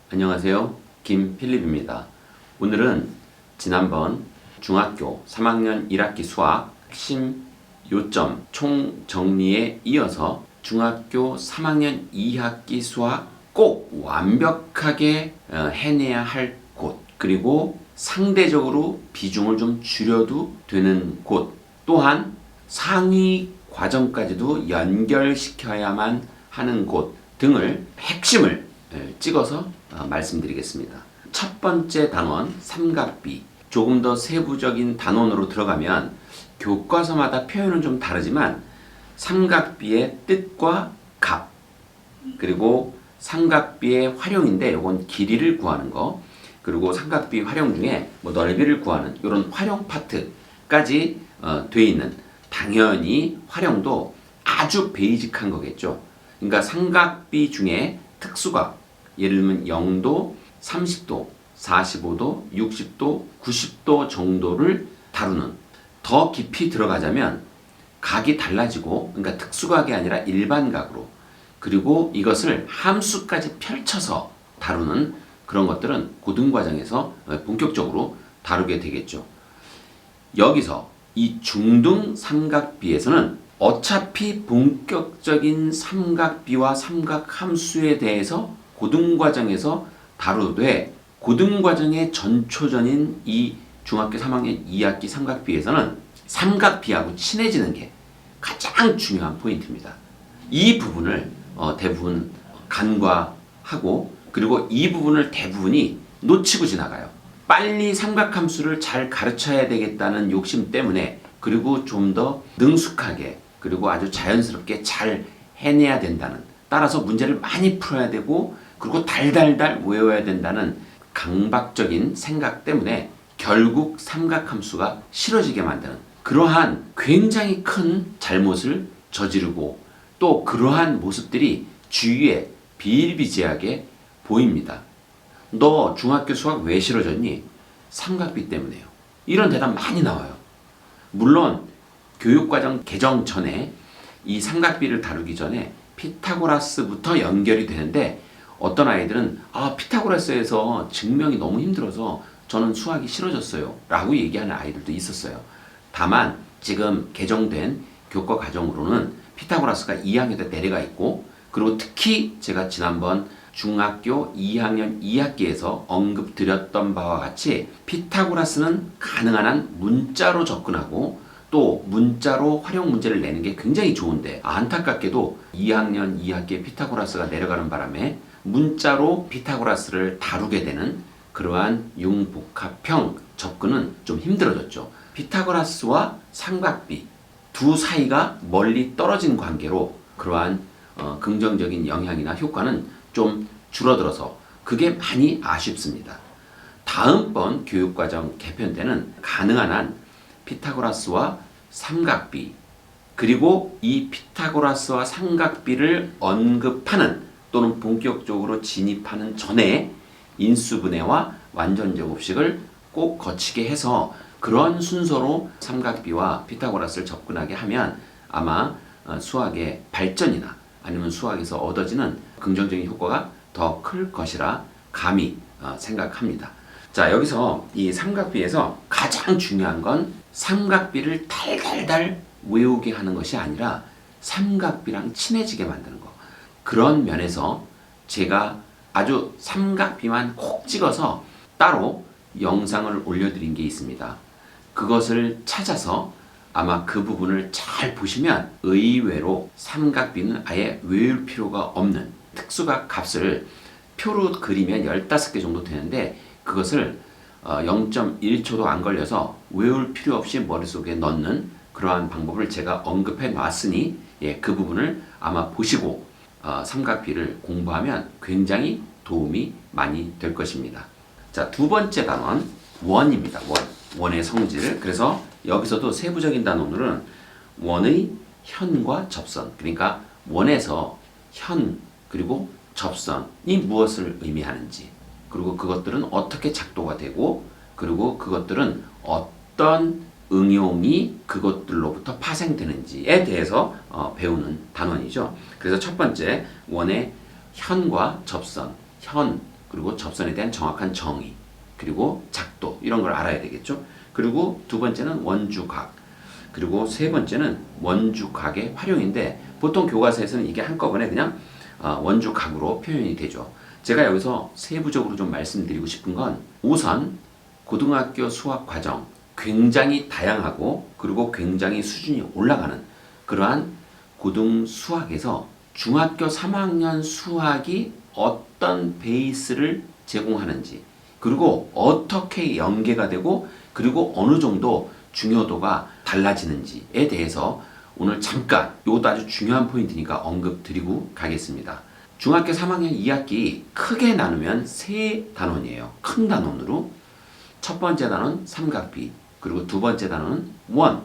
안녕하세요. 김필립입니다. 오늘은 지난번 중학교 3학년 1학기 수학 핵심 요점 총정리에 이어서 중학교 3학년 2학기 수학 꼭 완벽하게 해내야 할 곳, 그리고 상대적으로 비중을 좀 줄여도 되는 곳, 또한 상위 과정까지도 연결시켜야만 하는 곳 등을 핵심을 찍어서 말씀드리겠습니다. 첫 번째 단원 삼각비, 조금 더 세부적인 단원으로 들어가면 교과서마다 표현은 좀 다르지만 삼각비의 뜻과 값, 그리고 삼각비의 활용인데 이건 길이를 구하는 거, 그리고 삼각비 활용 중에 넓이를 구하는 이런 활용 파트까지 돼 있는, 당연히 활용도 아주 베이직한 거겠죠. 그러니까 삼각비 중에 특수각, 예를 들면 0도, 30도, 45도, 60도, 90도 정도를 다루는, 더 깊이 들어가자면 각이 달라지고, 그러니까 특수각이 아니라 일반각으로, 그리고 이것을 함수까지 펼쳐서 다루는 그런 것들은 고등과정에서 본격적으로 다루게 되겠죠. 여기서 이 중등 삼각비에서는 어차피 본격적인 삼각비와 삼각함수에 대해서 고등과정에서 다루되, 고등과정의 전초전인 이 중학교 3학년 2학기 삼각비에서는 삼각비하고 친해지는 게 가장 중요한 포인트입니다. 이 부분을 대부분 간과하고, 그리고 이 부분을 대부분이 놓치고 지나가요. 빨리 삼각함수를 잘 가르쳐야 되겠다는 욕심 때문에, 그리고 좀 더 능숙하게, 그리고 아주 자연스럽게 잘 해내야 된다는, 따라서 문제를 많이 풀어야 되고, 그리고 달달달 외워야 된다는 강박적인 생각 때문에 결국 삼각함수가 싫어지게 만드는 그러한 굉장히 큰 잘못을 저지르고, 또 그러한 모습들이 주위에 비일비재하게 보입니다. 너 중학교 수학 왜 싫어졌니? 삼각비 때문에요. 이런 대답 많이 나와요. 물론 교육과정 개정 전에 이 삼각비를 다루기 전에 피타고라스부터 연결이 되는데, 어떤 아이들은 피타고라스에서 증명이 너무 힘들어서 저는 수학이 싫어졌어요 라고 얘기하는 아이들도 있었어요. 다만 지금 개정된 교과 과정으로는 피타고라스가 2학년 때 내려가 있고, 그리고 특히 제가 지난번 중학교 2학년 2학기에서 언급드렸던 바와 같이 피타고라스는 가능한 한 문자로 접근하고, 또 문자로 활용 문제를 내는 게 굉장히 좋은데, 안타깝게도 2학년 2학기에 피타고라스가 내려가는 바람에 문자로 피타고라스를 다루게 되는 그러한 융복합형 접근은 좀 힘들어졌죠. 피타고라스와 삼각비 두 사이가 멀리 떨어진 관계로 그러한 긍정적인 영향이나 효과는 좀 줄어들어서 그게 많이 아쉽습니다. 다음번 교육과정 개편 때는 가능한 한 피타고라스와 삼각비, 그리고 이 피타고라스와 삼각비를 언급하는 또는 본격적으로 진입하는 전에 인수분해와 완전제곱식을 꼭 거치게 해서 그런 순서로 삼각비와 피타고라스를 접근하게 하면 아마 수학의 발전이나 아니면 수학에서 얻어지는 긍정적인 효과가 더 클 것이라 감히 생각합니다. 자, 여기서 이 삼각비에서 가장 중요한 건 삼각비를 달달달 외우게 하는 것이 아니라 삼각비랑 친해지게 만드는 거. 그런 면에서 제가 아주 삼각비만 콕 찍어서 따로 영상을 올려드린 게 있습니다. 그것을 찾아서 아마 그 부분을 잘 보시면 의외로 삼각비는 아예 외울 필요가 없는 특수각 값을 표로 그리면 15개 정도 되는데, 그것을 0.1초도 안 걸려서 외울 필요 없이 머릿속에 넣는 그러한 방법을 제가 언급해 놨으니, 그 부분을 아마 보시고 삼각비를 공부하면 굉장히 도움이 많이 될 것입니다. 자, 두 번째 단원 원입니다. 원의 성질. 그래서 여기서도 세부적인 단원으로는 원의 현과 접선, 그러니까 원에서 현 그리고 접선이 무엇을 의미하는지, 그리고 그것들은 어떻게 작동가 되고, 그리고 그것들은 어떤 응용이 그것들로부터 파생되는지에 대해서 배우는 단원이죠. 그래서 첫 번째 원의 현과 접선, 현 그리고 접선에 대한 정확한 정의, 그리고 작도 이런 걸 알아야 되겠죠. 그리고 두 번째는 원주각, 그리고 세 번째는 원주각의 활용인데 보통 교과서에서는 이게 한꺼번에 그냥 원주각으로 표현이 되죠. 제가 여기서 세부적으로 좀 말씀드리고 싶은 건 우선 고등학교 수학 과정 굉장히 다양하고 그리고 굉장히 수준이 올라가는 그러한 고등 수학에서 중학교 3학년 수학이 어떤 베이스를 제공하는지, 그리고 어떻게 연계가 되고 그리고 어느 정도 중요도가 달라지는지에 대해서 오늘 잠깐, 이것도 아주 중요한 포인트니까 언급 드리고 가겠습니다. 중학교 3학년 2학기 크게 나누면 세 단원이에요. 큰 단원으로. 첫 번째 단원은 삼각비, 그리고 두 번째 단원은 원,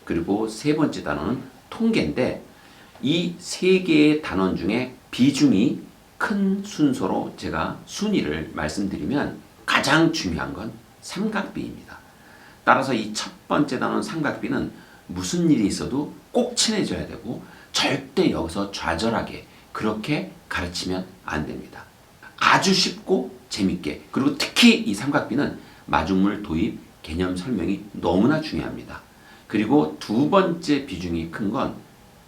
그리고 세 번째 단원은 통계인데 이 세 개의 단원 중에 비중이 큰 순서로 제가 순위를 말씀드리면 가장 중요한 건 삼각비입니다. 따라서 이 첫 번째 단원 삼각비는 무슨 일이 있어도 꼭 친해져야 되고 절대 여기서 좌절하게 그렇게 가르치면 안 됩니다. 아주 쉽고 재밌게, 그리고 특히 이 삼각비는 마중물 도입 개념 설명이 너무나 중요합니다. 그리고 두 번째 비중이 큰 건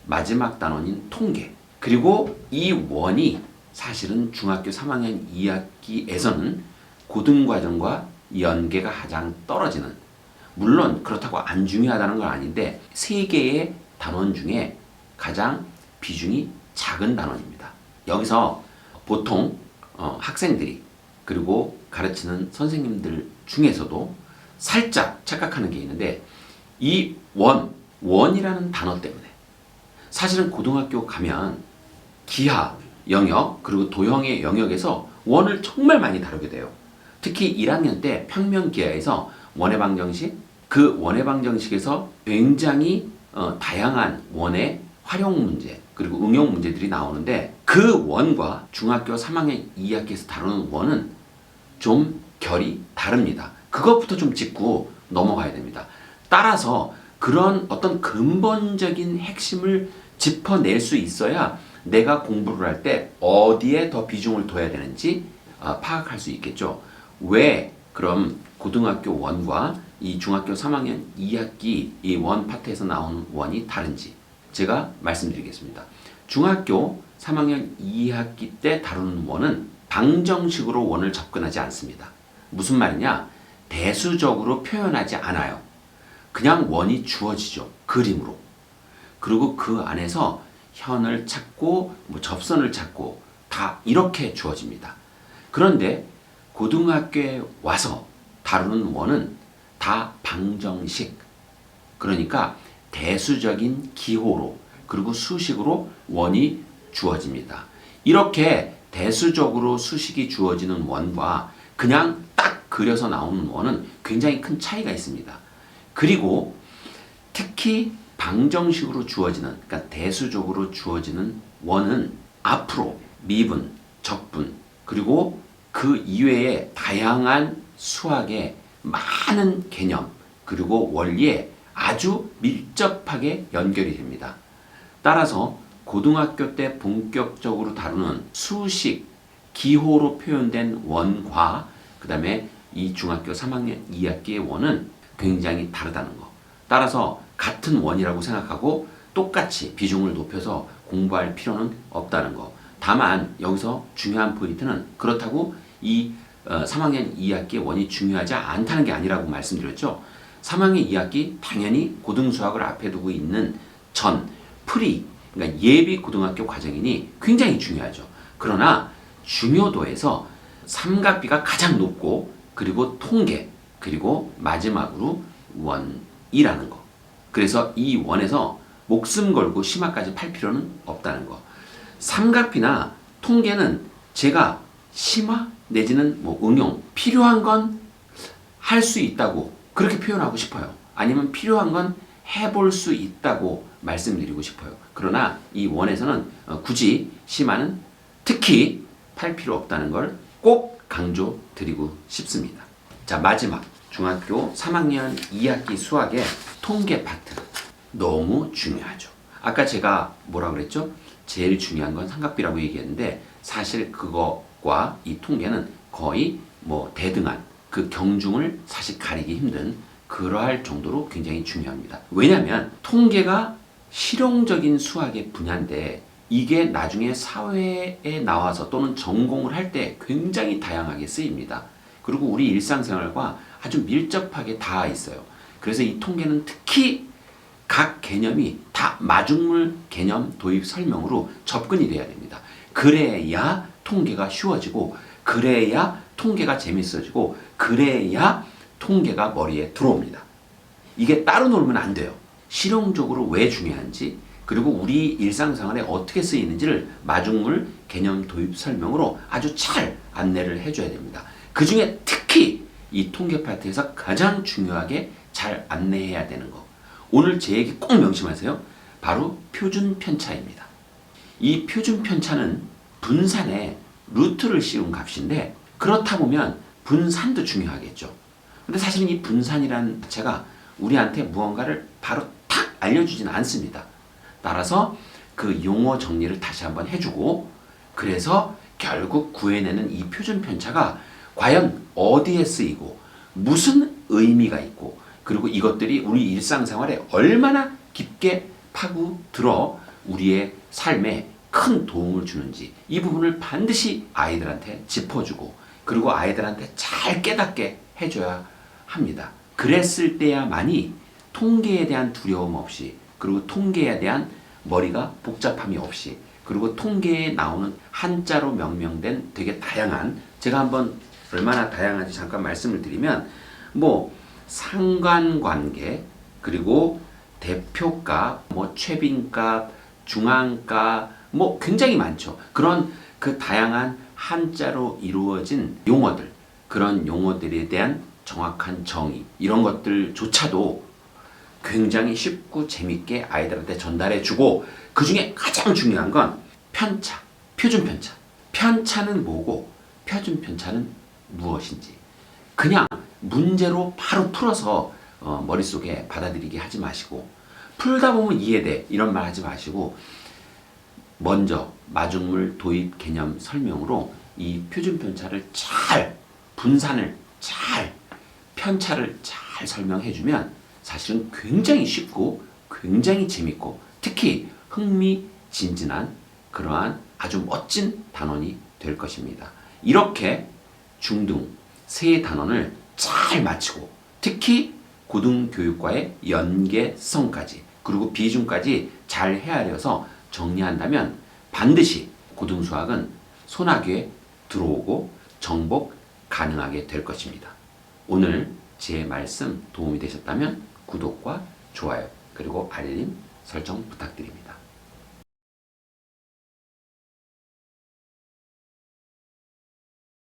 마지막 단원인 통계, 그리고 이 원이 사실은 중학교 3학년 2학기에서는 고등과정과 연계가 가장 떨어지는, 물론 그렇다고 안 중요하다는 건 아닌데 세 개의 단원 중에 가장 비중이 작은 단원입니다. 여기서 보통 학생들이 그리고 가르치는 선생님들 중에서도 살짝 착각하는 게 있는데 이 원이라는 단어 때문에 사실은 고등학교 가면 기하 영역 그리고 도형의 영역에서 원을 정말 많이 다루게 돼요. 특히 1학년 때 평면기하에서 원의 방정식, 그 원의 방정식에서 굉장히 다양한 원의 활용 문제 그리고 응용 문제들이 나오는데 그 원과 중학교 3학년 2학기에서 다루는 원은 좀 결이 다릅니다. 그것부터 좀 짚고 넘어가야 됩니다. 따라서 그런 어떤 근본적인 핵심을 짚어낼 수 있어야 내가 공부를 할 때 어디에 더 비중을 둬야 되는지 파악할 수 있겠죠. 왜 그럼 고등학교 원과 이 중학교 3학년 2학기 이 원 파트에서 나오는 원이 다른지 제가 말씀드리겠습니다. 중학교 3학년 2학기 때 다루는 원은 방정식으로 원을 접근하지 않습니다. 무슨 말이냐? 대수적으로 표현하지 않아요. 그냥 원이 주어지죠. 그림으로. 그리고 그 안에서 현을 찾고 접선을 찾고 다 이렇게 주어집니다. 그런데 고등학교에 와서 다루는 원은 다 방정식, 그러니까 대수적인 기호로 그리고 수식으로 원이 주어집니다. 이렇게 대수적으로 수식이 주어지는 원과 그냥 딱 그려서 나오는 원은 굉장히 큰 차이가 있습니다. 그리고 특히 방정식으로 주어지는, 그러니까 대수적으로 주어지는 원은 앞으로 미분, 적분, 그리고 그 이외에 다양한 수학의 많은 개념, 그리고 원리에 아주 밀접하게 연결이 됩니다. 따라서 고등학교 때 본격적으로 다루는 수식, 기호로 표현된 원과 그 다음에 이 중학교 3학년 2학기의 원은 굉장히 다르다는 거. 따라서 같은 원이라고 생각하고 똑같이 비중을 높여서 공부할 필요는 없다는 거. 다만 여기서 중요한 포인트는 그렇다고 이 3학년 2학기의 원이 중요하지 않다는 게 아니라고 말씀드렸죠. 3학년 2학기 당연히 고등수학을 앞에 두고 있는 그러니까 예비 고등학교 과정이니 굉장히 중요하죠. 그러나 중요도에서 삼각비가 가장 높고 그리고 통계 그리고 마지막으로 원이라는 거. 그래서 이 원에서 목숨 걸고 심화까지 팔 필요는 없다는 거. 삼각비나 통계는 제가 심화 내지는 응용 필요한 건 할 수 있다고 그렇게 표현하고 싶어요. 아니면 필요한 건 해볼 수 있다고 말씀드리고 싶어요. 그러나 이 원에서는 굳이 심화는 특히 팔 필요 없다는 걸 꼭 강조드리고 싶습니다. 자, 마지막 중학교 3학년 2학기 수학의 통계 파트 너무 중요하죠. 아까 제가 뭐라 그랬죠? 제일 중요한 건 삼각비라고 얘기했는데 사실 그거와 이 통계는 거의 뭐 대등한 그 경중을 사실 가리기 힘든 그러할 정도로 굉장히 중요합니다. 왜냐하면 통계가 실용적인 수학의 분야인데 이게 나중에 사회에 나와서 또는 전공을 할 때 굉장히 다양하게 쓰입니다. 그리고 우리 일상생활과 아주 밀접하게 닿아 있어요. 그래서 이 통계는 특히 각 개념이 다 마중물 개념 도입 설명으로 접근이 돼야 됩니다. 그래야 통계가 쉬워지고 그래야 통계가 재밌어지고 그래야 통계가 머리에 들어옵니다. 이게 따로 놀면 안 돼요. 실용적으로 왜 중요한지 그리고 우리 일상생활에 어떻게 쓰이는지를 마중물 개념 도입 설명으로 아주 잘 안내를 해줘야 됩니다. 그 중에 특히 이 통계 파트에서 가장 중요하게 잘 안내해야 되는 거. 오늘 제 얘기 꼭 명심하세요. 바로 표준 편차입니다. 이 표준 편차는 분산에 루트를 씌운 값인데 그렇다 보면 분산도 중요하겠죠. 근데 사실은 이 분산이라는 자체가 우리한테 무언가를 바로 탁 알려주지는 않습니다. 따라서 그 용어 정리를 다시 한번 해주고 그래서 결국 구해내는 이 표준 편차가 과연 어디에 쓰이고 무슨 의미가 있고 그리고 이것들이 우리 일상생활에 얼마나 깊게 파고들어 우리의 삶에 큰 도움을 주는지 이 부분을 반드시 아이들한테 짚어주고 그리고 아이들한테 잘 깨닫게 해줘야 합니다. 그랬을 때야만이 통계에 대한 두려움 없이 그리고 통계에 대한 머리가 복잡함이 없이 그리고 통계에 나오는 한자로 명명된 되게 다양한 제가 한번 얼마나 다양한지 잠깐 말씀을 드리면 뭐 상관관계 그리고 대표값 뭐 최빈값 중앙값 뭐 굉장히 많죠. 그런 그 다양한 한자로 이루어진 용어들 그런 용어들에 대한 정확한 정의 이런 것들조차도 굉장히 쉽고 재밌게 아이들한테 전달해주고 그 중에 가장 중요한 건 편차, 표준 편차. 편차는 뭐고 표준 편차는 무엇인지 그냥 문제로 바로 풀어서 머릿속에 받아들이게 하지 마시고 풀다 보면 이해돼 이런 말 하지 마시고 먼저 마중물 도입 개념 설명으로 이 표준 편차를 잘 분산을 잘 편차를 잘 설명해주면 사실은 굉장히 쉽고 굉장히 재밌고 특히 흥미진진한 그러한 아주 멋진 단원이 될 것입니다. 이렇게 중등 세 단원을 잘 마치고 특히 고등교육과의 연계성까지 그리고 비중까지 잘 헤아려서 정리한다면 반드시 고등수학은 손아귀에 들어오고 정복 가능하게 될 것입니다. 오늘 제 말씀 도움이 되셨다면 구독과 좋아요 그리고 알림 설정 부탁드립니다.